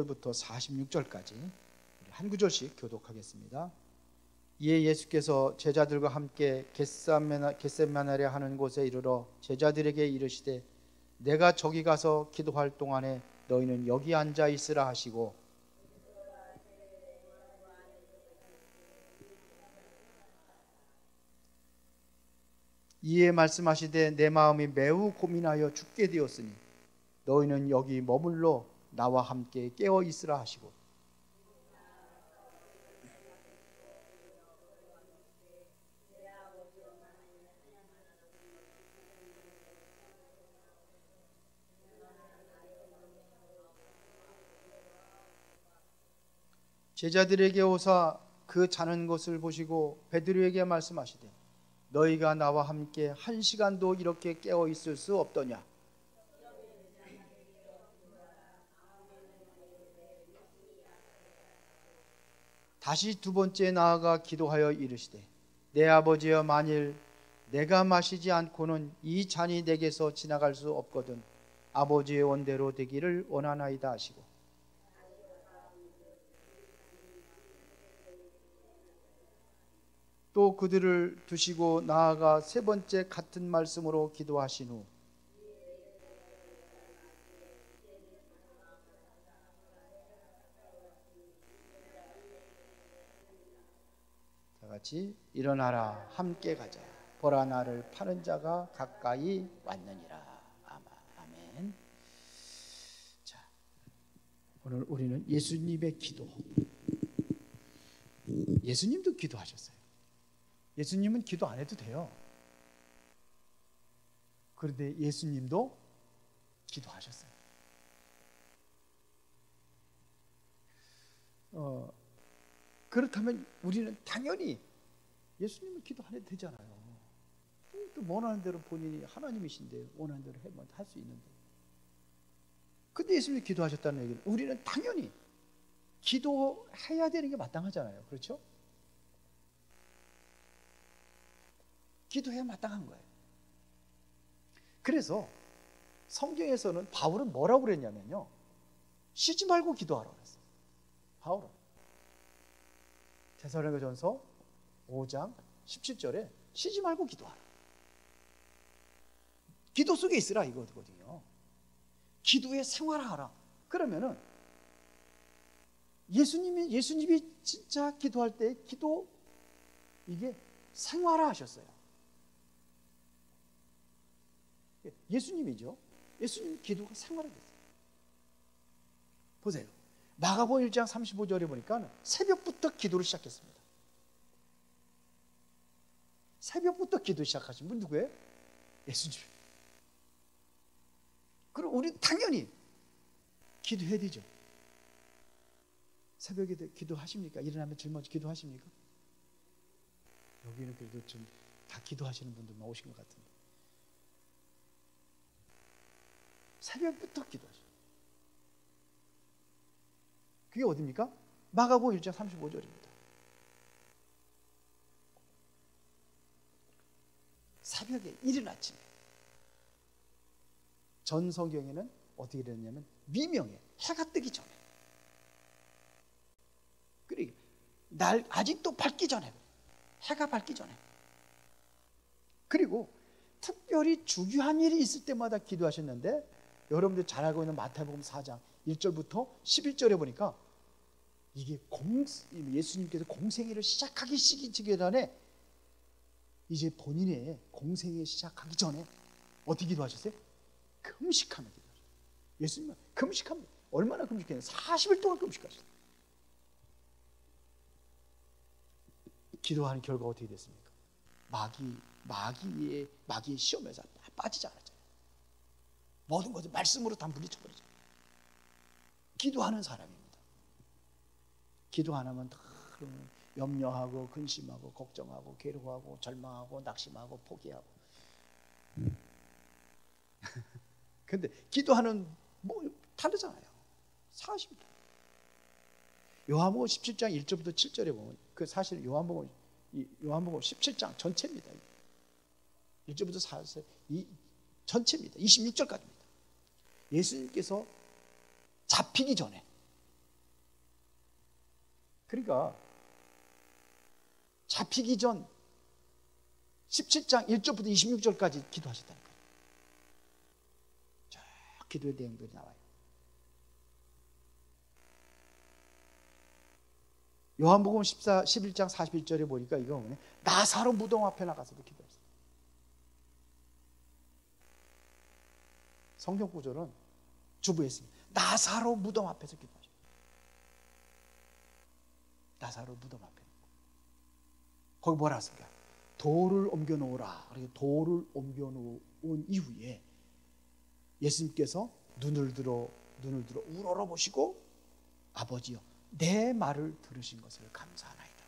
부터 46절까지 한 구절씩 교독하겠습니다. 이에 예수께서 제자들과 함께 겟세마네라 하는 곳에 이르러 제자들에게 이르시되 내가 저기 가서 기도할 동안에 너희는 여기 앉아 있으라 하시고 이에 말씀하시되 내 마음이 매우 고민하여 죽게 되었으니 너희는 여기 머물러 나와 함께 깨어 있으라 하시고 제자들에게 오사 그 자는 것을 보시고 베드로에게 말씀하시되 너희가 나와 함께 1시간도 이렇게 깨어 있을 수 없더냐. 다시 두 번째 나아가 기도하여 이르시되 내 아버지여 만일 내가 마시지 않고는 이 잔이 내게서 지나갈 수 없거든 아버지의 원대로 되기를 원하나이다 하시고 또 그들을 두시고 나아가 세 번째 같은 말씀으로 기도하신 후 다 같이 일어나라 함께 가자 보라 나를 파는 자가 가까이 왔느니라. 아멘. 자, 오늘 우리는 예수님의 기도. 예수님도 기도하셨어요. 예수님은 기도 안 해도 돼요. 그런데 예수님도 기도하셨어요. 그렇다면 우리는 당연히 예수님은 기도 안 해도 되잖아요. 또 원하는 대로 본인이 하나님이신데 원하는 대로 하면 할 수 있는데. 근데 예수님이 기도하셨다는 얘기는 우리는 당연히 기도해야 되는 게 마땅하잖아요. 그렇죠? 기도해야 마땅한 거예요. 그래서 성경에서는 바울은 뭐라고 그랬냐면요. 쉬지 말고 기도하라고 그랬어요. 바울은 데살로니가전서 5장 17절에 쉬지 말고 기도하라. 기도 속에 있으라 이거거든요. 기도에 생활하라. 그러면은 예수님이 진짜 기도할 때 기도 이게 생활화 하셨어요. 예수님이죠. 예수님 기도가 생활화됐어요. 보세요. 마가복음 1장 35절에 보니까 새벽부터 기도를 시작했습니다. 새벽부터 기도 시작하신 분 누구예요? 예수님. 그럼 우리 당연히 기도해야 되죠. 새벽에 기도하십니까? 일어나면 제일 먼저 기도하십니까? 여기는 그래도 좀 다 기도하시는 분들만 오신 것 같은데 새벽부터 기도하셔요. 그게 어디입니까? 마가복음 1장 35절입니다. 새벽에 이른 아침에 전 성경에는 어떻게 되었냐면 미명에 해가 뜨기 전에 그리고 날 아직도 밝기 전에 해가 밝기 전에 그리고 특별히 중요한 일이 있을 때마다 기도하셨는데 여러분들 잘 알고 있는 마태복음 4장 1절부터 11절에 보니까 이게 예수님께서 공생애를 시작하기 전에 이제 본인의 공생애 시작하기 전에 어떻게 기도하셨어요? 금식하며 기도하셨어요. 예수님은 금식합니다. 얼마나 금식했나요? 40일 동안 금식하셨어요. 기도하는 결과가 어떻게 됐습니까? 마귀의 시험에서 빠지지 않았잖아요. 모든 것을 말씀으로 다 물리쳐버리잖아요. 기도하는 사람입니다. 기도 안 하면 다 염려하고 근심하고 걱정하고 괴로워하고 절망하고 낙심하고 포기하고. 근데 기도하는 다르잖아요. 40일. 요한복음 17장 1절부터 7절에 보면 그 사실 요한복음 17장 전체입니다. 1절부터 4절 이 전체입니다. 26절까지입니다. 예수님께서 잡히기 전에 그러니까 잡히기 전 17장 1절부터 26절까지 기도하셨다는 거예요. 저 기도의 내용들이 나와요. 요한복음 11장 41절에 보니까 이거 뭐냐, 나사로 무덤 앞에 나가서도 기도했어요. 성경 구절은 주부했습니다. 나사로 무덤 앞에서 기도하셨어요. 나사로 무덤 앞에. 거기 뭐라 했습니까? 돌을 옮겨 놓으라. 돌을 옮겨 놓은 이후에 예수님께서 눈을 들어 우러러 보시고, 아버지여, 내 말을 들으신 것을 감사하나이다.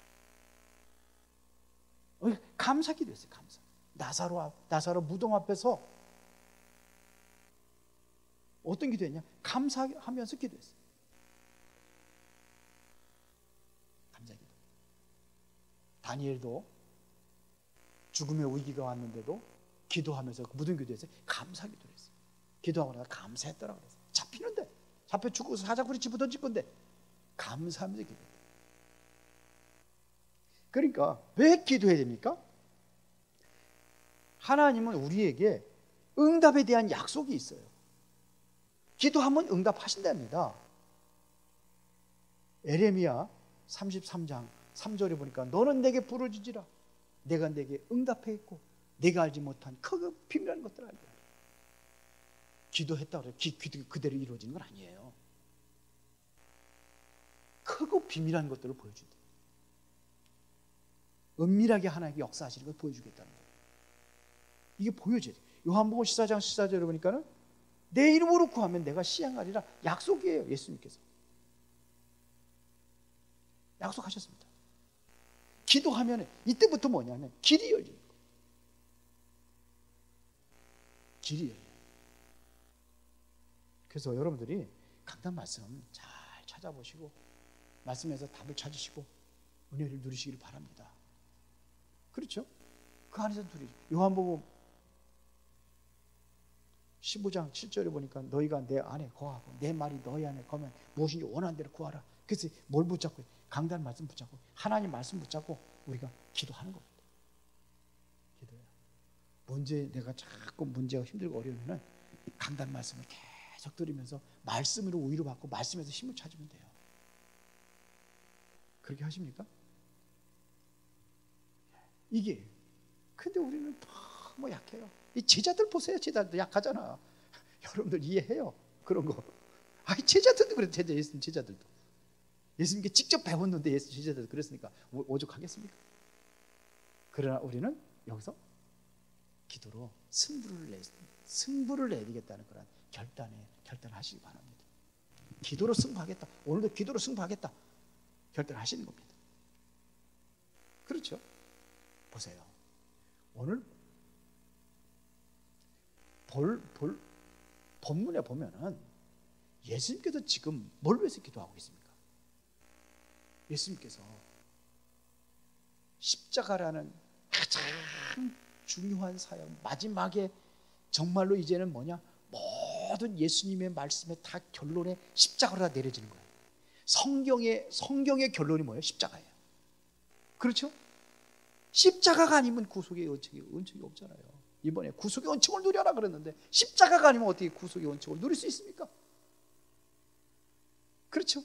감사 기도했어요. 감사. 나사로 무덤 앞에서 어떤 기도했냐? 감사하면서 기도했어요. 감사 기도. 다니엘도 죽음의 위기가 왔는데도 기도하면서 무덤 기도했어요. 감사 기도를 했어요. 기도하고 나서 감사했더라고 그랬어요. 잡히는데, 잡혀 죽고 사자굴이 집어던질 건데 감사하면서 기도해요. 그러니까 왜 기도해야 됩니까? 하나님은 우리에게 응답에 대한 약속이 있어요. 기도하면 응답하신답니다. 에레미야 33장 3절에 보니까 너는 내게 부르짖으라. 내가 내게 응답했고 내가 알지 못한 크고 비밀한 것들을 알게 하리라. 기도했다고 해서 기도 그대로 이루어지는 건 아니에요. 크고 비밀한 것들을 보여준다. 은밀하게 하나님께 역사하시는 걸 보여주겠다는 거예요. 이게 보여져야 돼요. 요한복음 14장 14절에 보니까는 내 이름으로 구하면 내가 시행하리라 약속이에요. 예수님께서 약속하셨습니다. 기도하면 이때부터 뭐냐면 길이 열리는 거예요. 길이 열려요. 그래서 여러분들이 강단 말씀 잘 찾아보시고 말씀에서 답을 찾으시고 은혜를 누리시기를 바랍니다. 그렇죠? 그 안에서 누리죠. 요한복음 15장 7절에 보니까 너희가 내 안에 거하고 내 말이 너희 안에 거면 무엇인지 원하는 대로 구하라. 그래서 뭘 붙잡고, 강단 말씀 붙잡고 하나님 말씀 붙잡고 우리가 기도하는 겁니다. 기도야. 내가 자꾸 문제가 힘들고 어려우면 강단 말씀을 계속 들으면서 말씀으로 우위를 받고 말씀에서 힘을 찾으면 돼요. 그렇게 하십니까? 이게. 근데 우리는 너무 약해요. 이 제자들 보세요. 제자들 약하잖아. 여러분들 이해해요. 그런 거. 아니 제자들도 그래요. 예수님 제자들도. 예수님께 직접 배웠는데 예수 제자들도 그랬으니까 오죽하겠습니까? 그러나 우리는 여기서 기도로 승부를 내리겠다는 그런 결단하시기 바랍니다. 기도로 승부하겠다. 오늘도 기도로 승부하겠다. 결단하시는 겁니다. 그렇죠? 보세요. 오늘 본문에 보면은 예수님께서 지금 뭘 위해서 기도하고 있습니까? 예수님께서 십자가라는 가장 중요한 사역, 마지막에 정말로 이제는 뭐냐? 모든 예수님의 말씀에 다 결론에 십자가로 다 내려지는 거예요. 성경의 결론이 뭐예요? 십자가예요. 그렇죠? 십자가가 아니면 구속의 은총이 없잖아요. 이번에 구속의 은총을 누려라 그랬는데 십자가가 아니면 어떻게 구속의 은총을 누릴 수 있습니까? 그렇죠?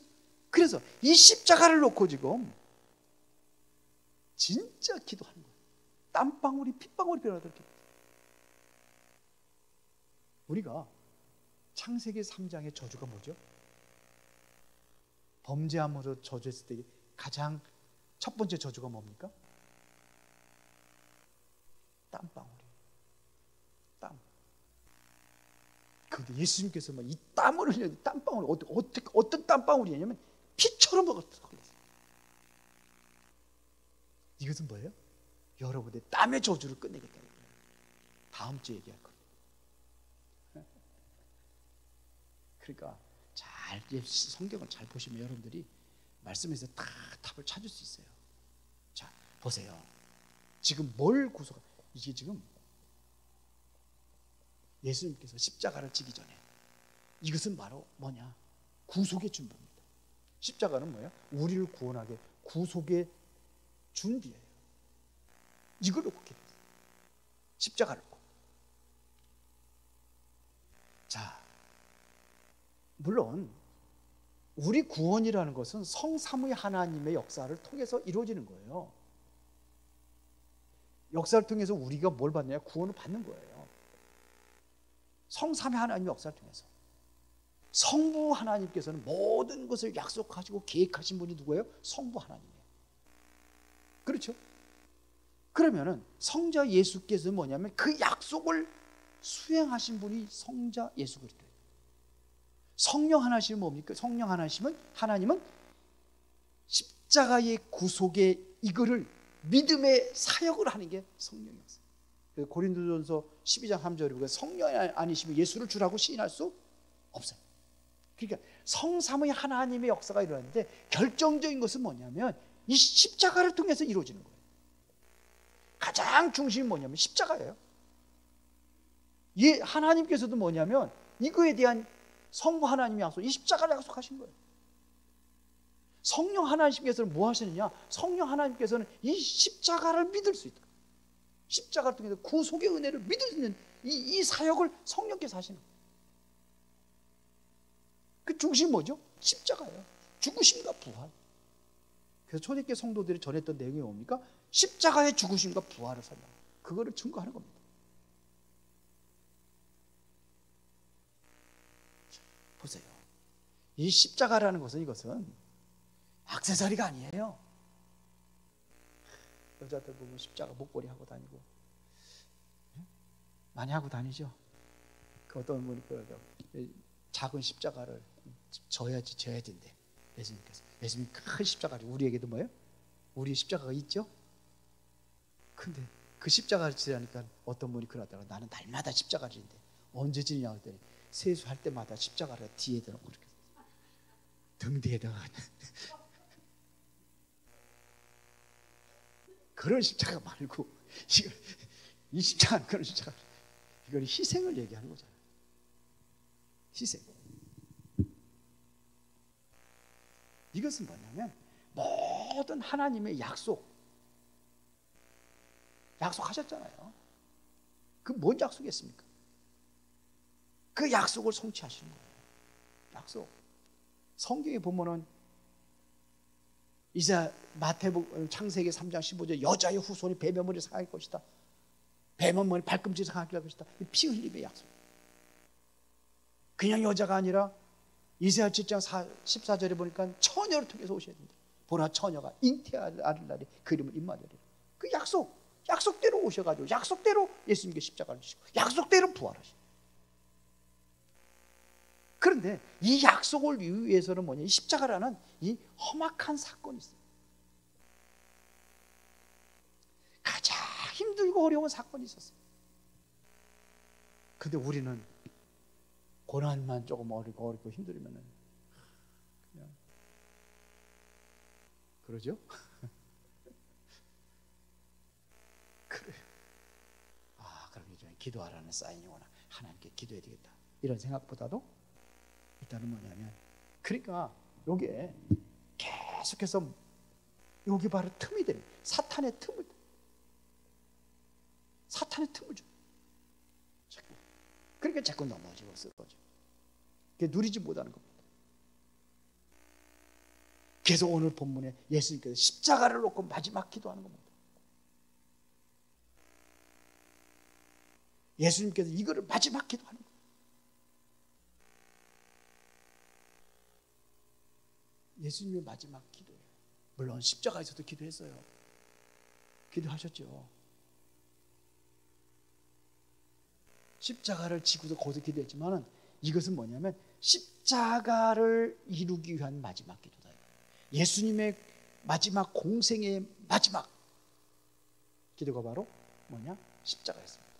그래서 이 십자가를 놓고 지금 진짜 기도하는 거예요. 땀방울이 핏방울이 변하도록 기도해요. 우리가 창세기 3장의 저주가 뭐죠? 범죄함으로 저주했을 때 가장 첫 번째 저주가 뭡니까? 땀방울이. 땀. 그런데 예수님께서 이 땀을 흘려, 땀방울, 어떤 땀방울이냐면 피처럼 흘렸어요. 이것은 뭐예요? 여러분의 땀의 저주를 끝내겠다는 거예요. 다음 주에 얘기할 거예요. 그러니까 성경을 잘 보시면 여러분들이 말씀에서 다 답을 찾을 수 있어요. 자, 보세요. 지금 뭘 이게 지금 예수님께서 십자가를 지기 전에 이것은 바로 뭐냐? 구속의 준비입니다. 십자가는 뭐예요? 우리를 구원하게 구속의 준비예요. 이걸 놓고 기도했어요. 십자가를 놓고. 자, 물론 우리 구원이라는 것은 성삼위 하나님의 역사를 통해서 이루어지는 거예요. 역사를 통해서 우리가 뭘 받느냐? 구원을 받는 거예요. 성삼위 하나님의 역사를 통해서. 성부 하나님께서는 모든 것을 약속하시고 계획하신 분이 누구예요? 성부 하나님이에요. 그렇죠? 그러면은 성자 예수께서는 뭐냐면 그 약속을 수행하신 분이 성자 예수 그리스도예요. 성령 하나님은 뭡니까? 성령 하나님은 십자가의 구속의 이거를 믿음의 사역을 하는 게 성령이었어요. 고린도전서 12장 3절에 보면 성령 아니시면 예수를 주라고 시인할 수 없어요. 그러니까 성삼위 하나님의 역사가 일어나는데 결정적인 것은 뭐냐면 이 십자가를 통해서 이루어지는 거예요. 가장 중심이 뭐냐면 십자가예요. 이 하나님께서도 뭐냐면 이거에 대한 성부 하나님의 약속, 이 십자가를 약속하신 거예요. 성령 하나님께서는 뭐 하시느냐? 성령 하나님께서는 이 십자가를 믿을 수 있다. 십자가를 통해서 구속의 은혜를 믿을 수 있는 이 사역을 성령께서 하시는 거예요. 그 중심이 뭐죠? 십자가예요. 죽으심과 부활. 그래서 초대교회 성도들이 전했던 내용이 뭡니까? 십자가의 죽으심과 부활을 설명. 그거를 증거하는 겁니다. 자, 보세요. 이 십자가라는 것은 이것은 액세서리가 아니에요. 여자들 보면 십자가 목걸이 하고 다니고 많이 하고 다니죠. 그 어떤 분이 그러죠. 작은 십자가를 져야 된대. 예수님께서. 예수님 큰 십자가를 우리에게도 뭐예요? 우리 십자가가 있죠. 근데 그 십자가를 지라니까 어떤 분이 그러다가 나는 날마다 십자가를 지는데 언제 지냐고 했더니 세수할 때마다 십자가를 뒤에다 놓고 이렇게 등 뒤에다가 그런 십자가 말고 이 십자가는 그런 십자가. 이건 희생을 얘기하는 거잖아요. 희생. 이것은 뭐냐면 모든 하나님의 약속하셨잖아요. 그 뭔 약속이었습니까? 그 약속을 성취하시는 거예요. 약속. 성경에 보면은 마태복음 창세기 3장 15절 여자의 후손이 뱀의 머리를 상할 것이다. 뱀의 머리 발꿈치를 상하게 할 것이다. 피 흘림의 약속. 그냥 여자가 아니라 이사야 7장 14절에 보니까 처녀를 통해서 오셔야 된다. 보라 처녀가 잉태할 날에 그 이름을 임마누엘이라. 그 약속대로 오셔가지고 약속대로 예수님께 십자가를 지시고 약속대로 부활하시고. 그런데 이 약속을 위해서는 뭐냐? 이 십자가라는 이 험악한 사건이 있어요. 가장 힘들고 어려운 사건이 있었어요. 근데 우리는 고난만 조금 어렵고 힘들면은 그냥 그러죠? 그래요. 그럼 요즘에 기도하라는 사인이구나. 하나님께 기도해야 되겠다. 이런 생각보다도 일단은 뭐냐면 그러니까 여기에 계속해서 여기 바로 틈이 되는 사탄의 틈을 줘. 그러니까 자꾸 넘어지고 쓰러져. 누리지 못하는 겁니다. 그래서 오늘 본문에 예수님께서 십자가를 놓고 마지막 기도하는 겁니다. 예수님께서 이거를 마지막 기도하는 거예요. 예수님의 마지막 기도예요. 물론 십자가에서도 기도했어요. 기도하셨죠. 십자가를 지고서 거기서 기도했지만은 이것은 뭐냐면 십자가를 이루기 위한 마지막 기도다. 예수님의 마지막 공생의 마지막 기도가 바로 뭐냐? 십자가였습니다.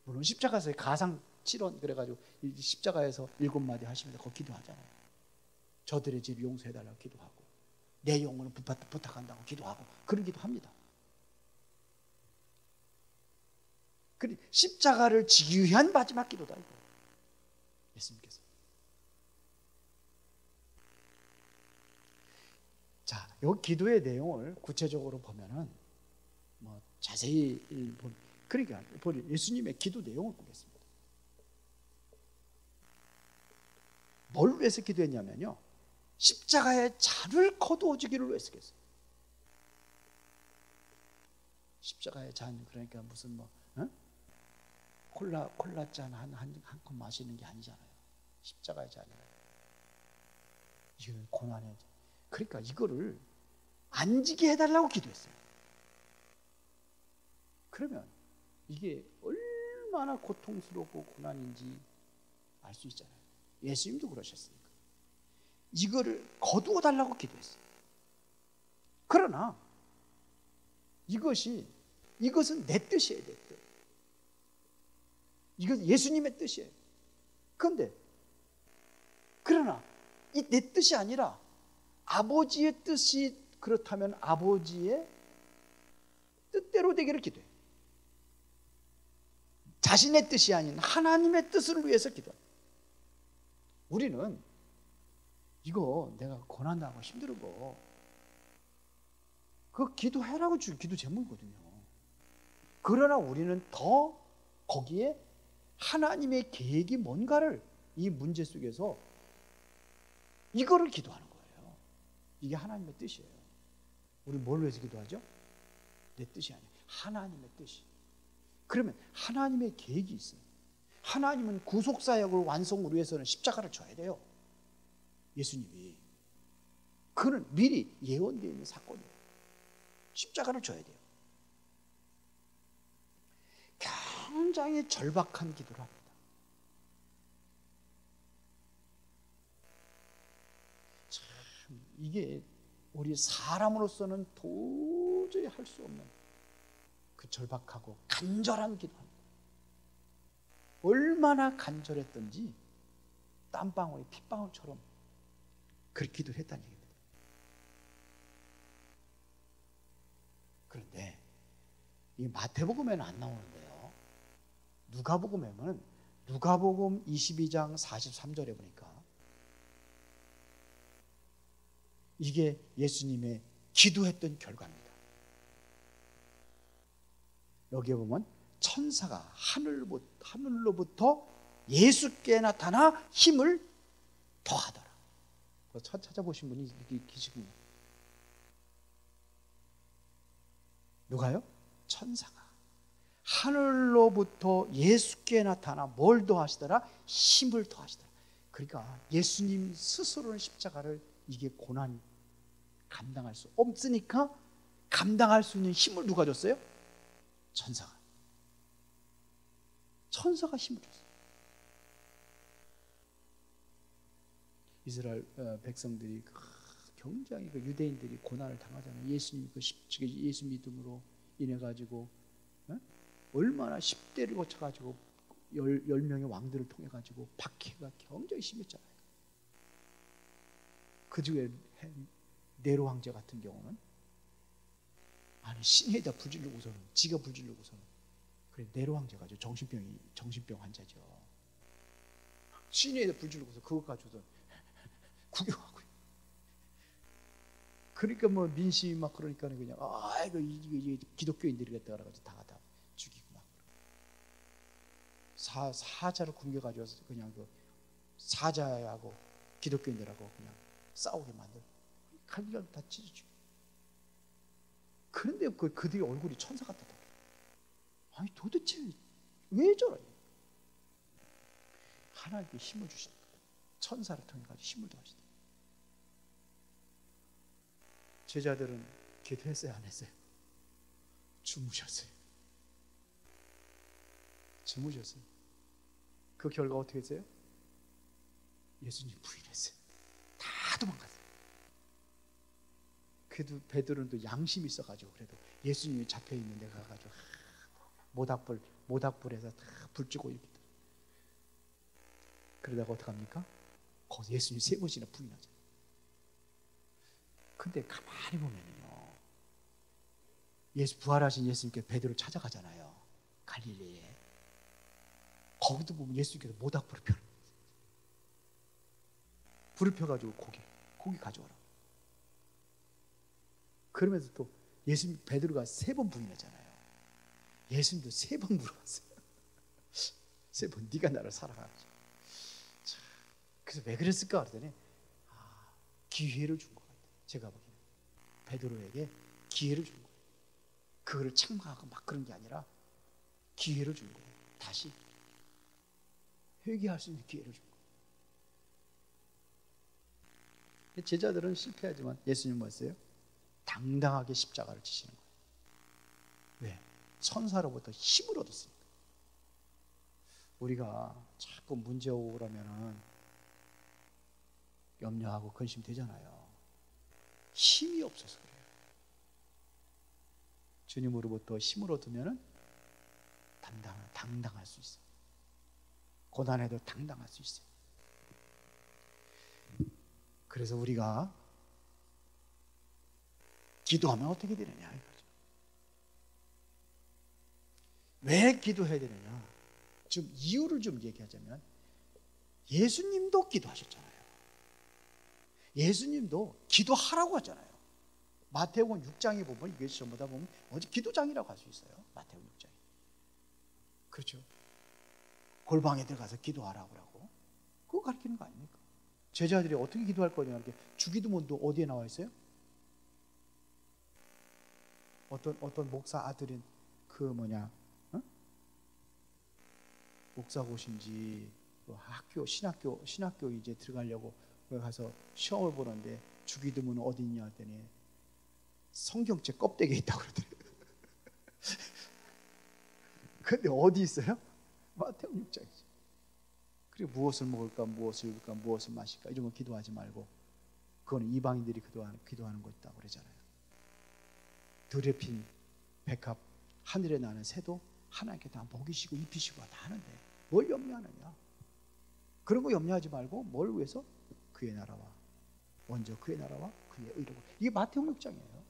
물론 십자가에서 가상 7원 그래가지고 십자가에서 7마디 하시면서 거기 기도하잖아요. 저들의 집 용서해달라고 기도하고 내 영혼을 부탁한다고 기도하고 그런 기도합니다. 십자가를 지기 위한 마지막 기도다. 예수님께서 이 기도의 내용을 구체적으로 보면은 뭐 자세히 그러니까 예수님의 기도 내용을 보겠습니다. 뭘 위해서 기도했냐면요, 십자가의 잔을 거두어주기를 위해서 했어요. 십자가의 잔, 그러니까 무슨 뭐 콜라 잔 한 컵 마시는 게 아니잖아요. 십자가의 잔이라. 이건 고난의, 그러니까 이거를 안 지게 해달라고 기도했어요. 그러면 이게 얼마나 고통스럽고 고난인지 알 수 있잖아요. 예수님도 그러셨으니까. 이거를 거두어 달라고 기도했어요. 그러나 이것은 내 뜻이에요, 내 뜻. 이것은 예수님의 뜻이에요. 그러나 이 내 뜻이 아니라 아버지의 뜻이 그렇다면 아버지의 뜻대로 되기를 기도해요. 자신의 뜻이 아닌 하나님의 뜻을 위해서 기도합니다. 우리는 이거 내가 고난당하고 힘든 거 그거 기도해라고 준 기도 제목이거든요. 그러나 우리는 더 거기에 하나님의 계획이 뭔가를 이 문제 속에서 이거를 기도하는 거예요. 이게 하나님의 뜻이에요. 우리 뭘 위해서 기도하죠? 내 뜻이 아니에요. 하나님의 뜻이. 그러면 하나님의 계획이 있어요. 하나님은 구속사역을 완성을 위해서는 십자가를 줘야 돼요. 예수님이. 그는 미리 예언되어 있는 사건이에요. 십자가를 줘야 돼요. 굉장히 절박한 기도를 합니다. 참 이게 우리 사람으로서는 도저히 할 수 없는 그 절박하고 간절한 기도합니다. 얼마나 간절했던지 땀방울이 핏방울처럼 그렇게 기도를 했다는 얘기입니다. 그런데 이 마태복음에는 안 나오는데요, 누가복음에는 누가복음 22장 43절에 보니까 이게 예수님의 기도했던 결과입니다. 여기에 보면 천사가 하늘로부터 예수께 나타나 힘을 더하더라. 찾아보신 분이 계시군요. 누가요? 천사가 하늘로부터 예수께 나타나 뭘 더하시더라? 힘을 더하시더라. 그러니까 예수님 스스로는 십자가를 이게 고난 감당할 수 없으니까 감당할 수 있는 힘을 누가 줬어요? 천사가 힘을 줬어요. 이스라엘 백성들이 굉장히 유대인들이 고난을 당하잖아요. 예수님 예수 믿음으로 인해 가지고 얼마나 10대를 거쳐 가지고 10명의 왕들을 통해 가지고 박해가 굉장히 심했잖아요. 그 중에 네로 황제 같은 경우는 신에다 불질르고서는 지가 불질르고서는 그래 네로 황제가 정신병 환자죠. 신에다 불질르고서 그것 가지고서 구경하고요. 그러니까 뭐 민심이 막 그러니까 그냥 이거 기독교인들이겠다 그래가지고 다 죽이고 막 사자를 굶겨가지고 그냥 그 사자하고 기독교인들하고 그냥 싸우게 만들고 칼비가 다 찢어지고. 그런데 그들의 얼굴이 천사 같았다. 아니 도대체 왜 저래요? 하나님께 힘을 주시는 거예요. 천사를 통해 가지고 힘을 더하시다. 제자들은 기도했어요, 안 했어요? 주무셨어요. 그 결과 어떻게 했어요? 예수님 부인했어요. 다 도망갔어요. 그래도 베드로는 또 양심이 있어가지고 그래도 예수님이 잡혀 있는 데 가가지고 모닥불에서 다 불 쬐고 이렇게. 그러다가 어떡합니까? 거기서 예수님 3번이나 부인하죠. 근데 가만히 보면요, 부활하신 예수님께서 베드로를 찾아가잖아요. 갈릴리에. 거기도 보면 예수님께서 모닥불을 펴는 거예요. 불을 펴가지고 고기 가져오라. 그러면서 또 예수님, 베드로가 3번 부인했잖아요. 예수님도 3번 물어봤어요. 3번 네가 나를 사랑하지. 그래서 왜 그랬을까 그랬더니 기회를 준 것 같아요. 제가 보기에는 베드로에게 기회를 준 거예요. 그거를 책망하고 막 그런 게 아니라 기회를 준 거예요. 다시 회개할 수 있는 기회를 준 거예요. 제자들은 실패하지만 예수님은 뭐였어요? 당당하게 십자가를 지시는 거예요. 왜? 천사로부터 힘을 얻었으니까. 우리가 자꾸 문제 오고 그러면은 염려하고 근심되잖아요. 힘이 없어서 그래요. 주님으로부터 힘을 얻으면 당당할 수 있어요. 고난에도 당당할 수 있어요. 그래서 우리가 기도하면 어떻게 되느냐 이거죠. 왜 기도해야 되느냐? 좀 이유를 좀 얘기하자면 예수님도 기도하셨잖아요. 예수님도 기도하라고 하잖아요. 마태복음 6장에 보면 이게 전부 다 보면 어디 기도장이라고 할 수 있어요. 마태복음 6장이. 그렇죠. 골방에 들어가서 기도하라고 하고 그거 가르치는 거 아닙니까? 제자들이 어떻게 기도할 거냐 이렇게 주기도문도 어디에 나와 있어요? 어떤 목사 아들인 그 목사고신지 신학교 이제 들어가려고 가서 시험을 보는데 주기도문은 어디 있냐 했더니 성경책 껍데기에 있다고 그러더래요. 근데 어디 있어요? 마태복음 6장이죠. 그리고 무엇을 먹을까, 무엇을 입을까, 무엇을 마실까 이런 거 기도하지 말고 그거는 이방인들이 기도하는 것이라고 그러잖아요. 들에 핀 백합, 하늘에 나는 새도 하나님께 다 먹이시고 입히시고 다 하는데 뭘 염려하느냐? 그런 거 염려하지 말고 뭘 위해서? 그의 나라와 먼저 그의 나라와 그의 의로. 이게 마태복음 6장이에요.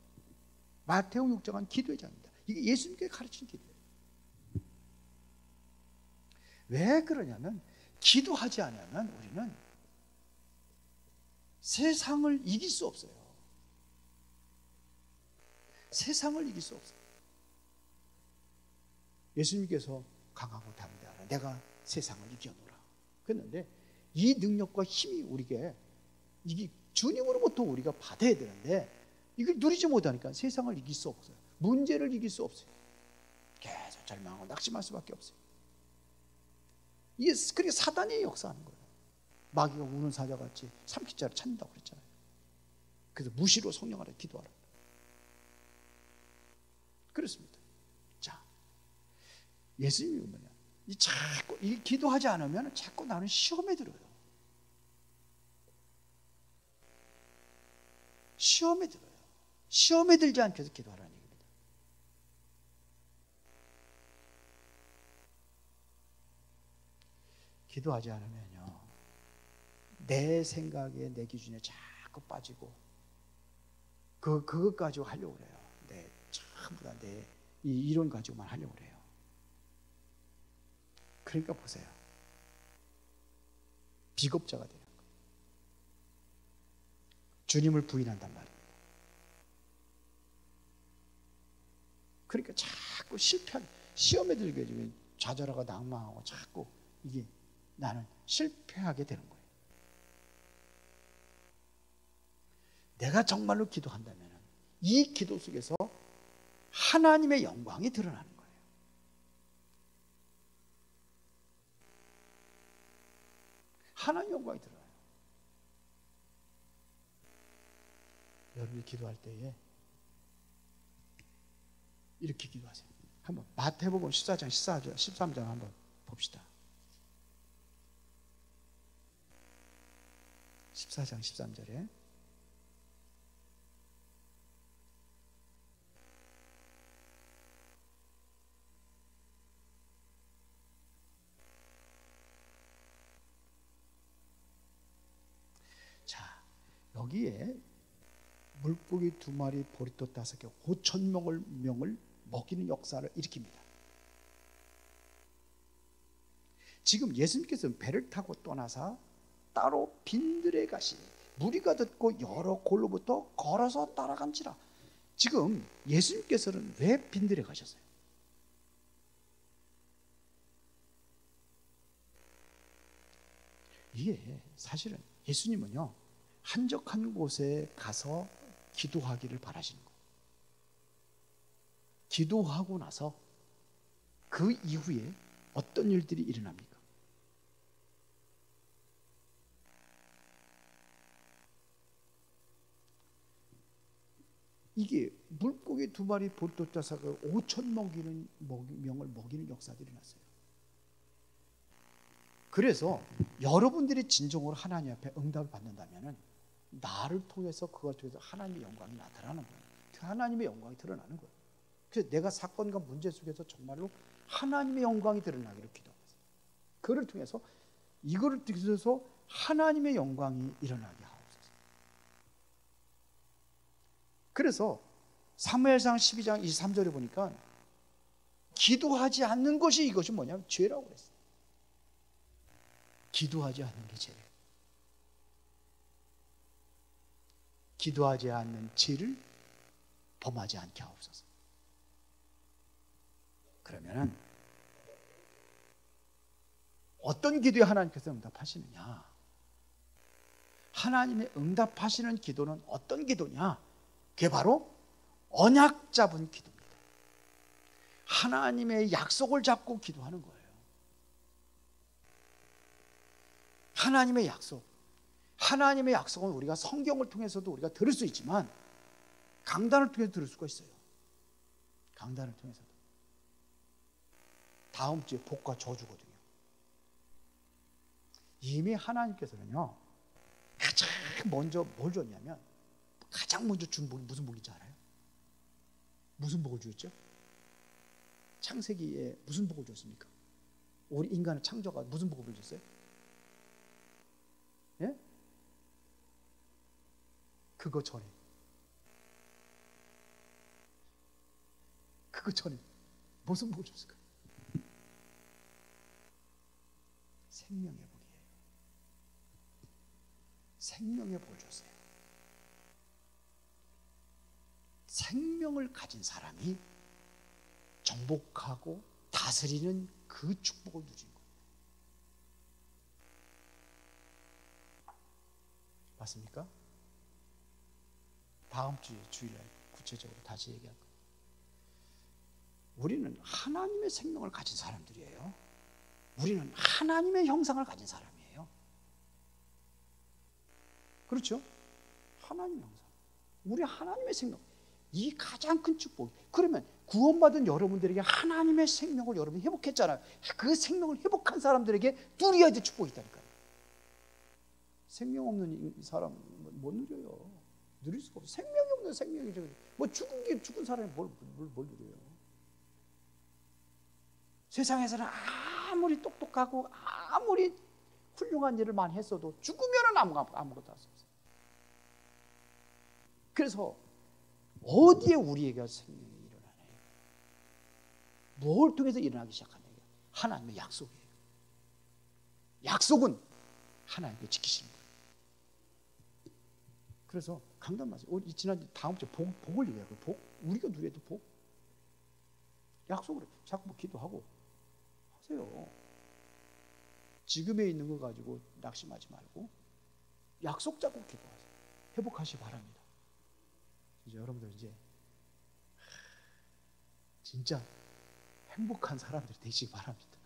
마태복음 6장은 기도의 장입니다. 이게 예수님께 가르친 기도예요. 왜 그러냐면 기도하지 않으면 우리는 세상을 이길 수 없어요. 세상을 이길 수 없어요. 예수님께서 강하고 담대하라 내가 세상을 이겨노라 그랬는데 이 능력과 힘이 우리에게 이게 주님으로부터 우리가 받아야 되는데 이걸 누리지 못하니까 세상을 이길 수 없어요. 문제를 이길 수 없어요. 계속 절망하고 낙심할 수밖에 없어요. 이게 그러니까 사단이 역사하는 거예요. 마귀가 우는 사자같이 삼키자를 찾는다고 그랬잖아요. 그래서 무시로 성령 아래 기도하라. 그렇습니다. 자, 예수님이 뭐냐? 자꾸 이 기도하지 않으면 자꾸 나는 시험에 들어요. 시험에 들어요. 시험에 들지 않게 해서 기도하라는 얘기입니다. 기도하지 않으면요, 내 생각에 내 기준에 자꾸 빠지고 그것 가지고 하려고 그래요. 전부 다 내 이론 가지고만 하려고 그래요. 그러니까 보세요. 비겁자가 되는 거예요. 주님을 부인한단 말입니다. 그러니까 자꾸 시험에 들게 되면 좌절하고 낭망하고 자꾸 이게 나는 실패하게 되는 거예요. 내가 정말로 기도한다면 이 기도 속에서 하나님의 영광이 드러나는 거예요. 하나님의 영광이 드러나요. 여러분이 기도할 때에 이렇게 기도하세요. 한번 마태복음 14장 13장 한번 봅시다. 14장 13절에 자, 여기에 물고기 2마리, 보리떡 5개, 5,000명을 먹이는 역사를 일으킵니다. 지금 예수님께서는 배를 타고 떠나서 따로 빈들에 가시니 무리가 듣고 여러 골로부터 걸어서 따라간지라. 지금 예수님께서는 왜 빈들에 가셨어요? 이게 사실은 예수님은요, 한적한 곳에 가서 기도하기를 바라시는 거예요. 기도하고 나서 그 이후에 어떤 일들이 일어납니까? 이게 물고기 2마리 볼도 짜사가 5천 명을 먹이는 역사들이 났어요. 그래서 여러분들이 진정으로 하나님 앞에 응답을 받는다면 나를 통해서 그걸 통해서 하나님의 영광이 나타나는 거예요. 하나님의 영광이 드러나는 거예요. 그래서 내가 사건과 문제 속에서 정말로 하나님의 영광이 드러나기를 기도하고 있어요. 그를 통해서 이거를 통해서 하나님의 영광이 일어나게 하옵소서. 그래서 사무엘상 12장 23절에 보니까 기도하지 않는 것이 이것이 뭐냐면 죄라고 그랬어요. 기도하지 않는 게 죄예요. 기도하지 않는 죄를 범하지 않게 하옵소서. 그러면은 어떤 기도에 하나님께서 응답하시느냐? 하나님의 응답하시는 기도는 어떤 기도냐? 그게 바로 언약 잡은 기도입니다. 하나님의 약속을 잡고 기도하는 거예요. 하나님의 약속. 하나님의 약속은 우리가 성경을 통해서도 우리가 들을 수 있지만 강단을 통해서 들을 수가 있어요. 강단을 통해서도. 다음 주에 복과 저주거든요. 이미 하나님께서는요, 가장 먼저 뭘 줬냐면, 가장 먼저 준 복이 무슨 복인지 알아요? 무슨 복을 주었죠? 창세기에 무슨 복을 줬습니까? 우리 인간을 창조가 무슨 복을 줬어요? 예? 그거 전에 무슨 복을 줬을까요? 생명의 복이에요. 생명의 복을 줬어요. 생명을 가진 사람이 정복하고 다스리는 그 축복을 누린 거예요. 맞습니까? 다음 주에 주일날 구체적으로 다시 얘기할 거예요. 우리는 하나님의 생명을 가진 사람들이에요. 우리는 하나님의 형상을 가진 사람이에요. 그렇죠? 하나님의 형상. 우리 하나님의 생명. 이 가장 큰 축복. 그러면 구원받은 여러분들에게 하나님의 생명을 여러분이 회복했잖아요. 그 생명을 회복한 사람들에게 누려야 될 축복이 있다니까요. 생명 없는 사람 못 누려요. 누릴 수가 없어요. 생명이 없는 생명이죠. 뭐 죽은 사람이 뭘 누려요. 세상에서는 아무리 똑똑하고 아무리 훌륭한 일을 많이 했어도 죽으면은 아무것도 할 수 없어요. 그래서 어디에 우리에게 생명이 일어나나요? 뭘 통해서 일어나기 시작하나요? 하나님의 약속이에요. 약속은 하나님께 지키시는 거예요. 그래서 강단 맞아요. 지난 다음 주에 복을 얘기하고 복 우리가 누려도 복 약속으로 자꾸 뭐 기도하고 하세요. 지금에 있는 거 가지고 낙심하지 말고 약속 잡고 기도하세요. 회복하시기 바랍니다. 이제 여러분들 이제 진짜 행복한 사람들이 되시기 바랍니다.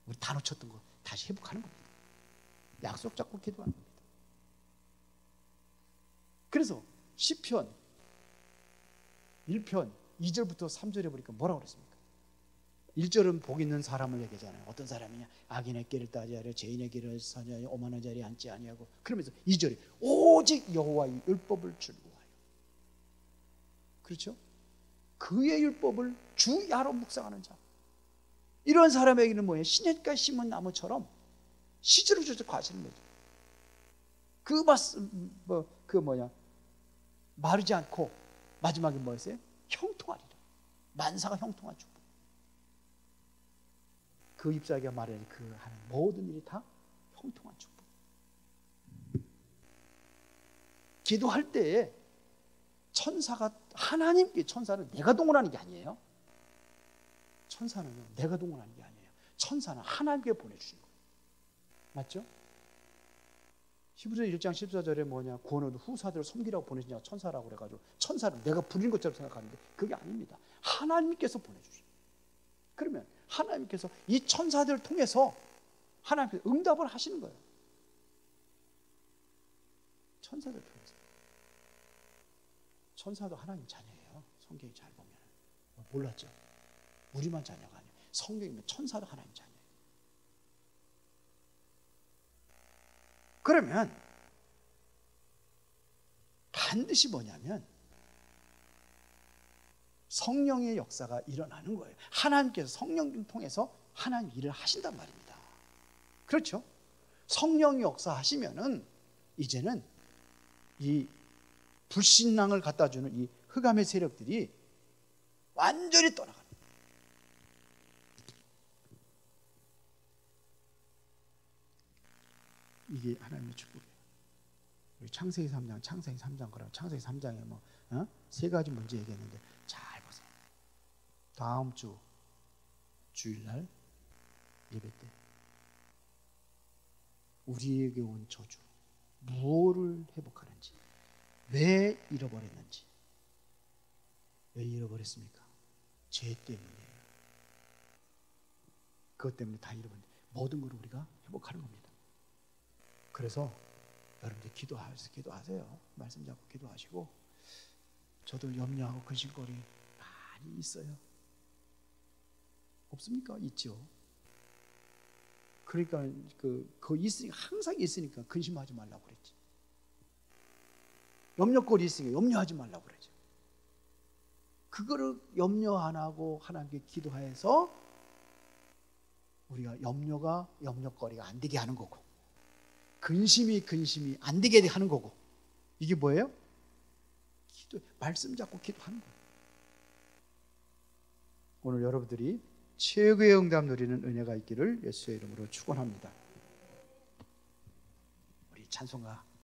우리 다 놓쳤던 거 다시 회복하는 겁니다. 약속 잡고 기도하는 겁니다. 그래서 시편 1편 2절부터 3절에 보니까 뭐라고 그랬습니까? 1절은 복 있는 사람을 얘기하잖아요. 어떤 사람이냐? 악인의 길을 따지 아니하려 죄인의 길을 사지 아니하여 오만한 자리에 앉지 아니하고, 그러면서 2절에 오직 여호와의 율법을 즐거워하여. 그렇죠? 그의 율법을 주야로 묵상하는 자. 이런 사람에게는 뭐예요? 시냇가에 심은 나무처럼 시절을 주저 과시는 거죠. 마르지 않고 마지막에 뭐였어요? 형통하리라. 만사가 형통한 축복. 그 잎사귀가 말하는 그 하는 모든 일이 다 형통한 축복. 기도할 때에 천사가 하나님께 천사는 내가 동원하는 게 아니에요. 천사는요 내가 동원하는 게 아니에요. 천사는 하나님께 보내주신 거예요. 맞죠? 히브리서 1장 14절에 뭐냐 구원은 후사들을 섬기라고 보내시냐 천사라고 그래가지고 천사를 내가 부린 것처럼 생각하는데 그게 아닙니다. 하나님께서 보내주신 거예요. 그러면 하나님께서 이 천사들을 통해서 하나님께서 응답을 하시는 거예요. 천사들 통해서. 천사도 하나님 자녀예요. 성경이 잘 보면. 몰랐죠? 우리만 자녀가 아니에요. 성경이면 천사도 하나님 자녀예요. 그러면 반드시 뭐냐면 성령의 역사가 일어나는 거예요. 하나님께서 성령을 통해서 하나님 일을 하신단 말입니다. 그렇죠? 성령이 역사하시면은 이제는 이 불신앙을 갖다 주는 이 흑암의 세력들이 완전히 떠나가는 거예요. 이게 하나님의 축복이에요. 우리 창세기 3장 그럼 창세기 3장에 뭐 세 가지 문제 얘기했는데 잘 보세요. 다음 주 주일날 예배 때 우리에게 온 저주 무엇을 회복하는지, 왜 잃어버렸는지. 왜 잃어버렸습니까? 죄 때문이에요. 그것 때문에 다 잃어버렸는데 모든 걸 우리가 회복하는 겁니다. 그래서 여러분들 기도하세요. 말씀 잡고 기도하시고. 저도 염려하고 근심거리 많이 있어요. 없습니까? 있죠. 그러니까 그 있으니까 항상 있으니까 근심하지 말라고 그랬지. 염려거리 있으니까 염려하지 말라고 그러죠. 그거를 염려 안 하고 하나님께 기도해서 우리가 염려거리가 안 되게 하는 거고, 근심이 안 되게 하는 거고. 이게 뭐예요? 말씀 잡고 기도하는 거예요. 오늘 여러분들이 최고의 응답 누리는 은혜가 있기를 예수의 이름으로 축원합니다. 우리 찬송가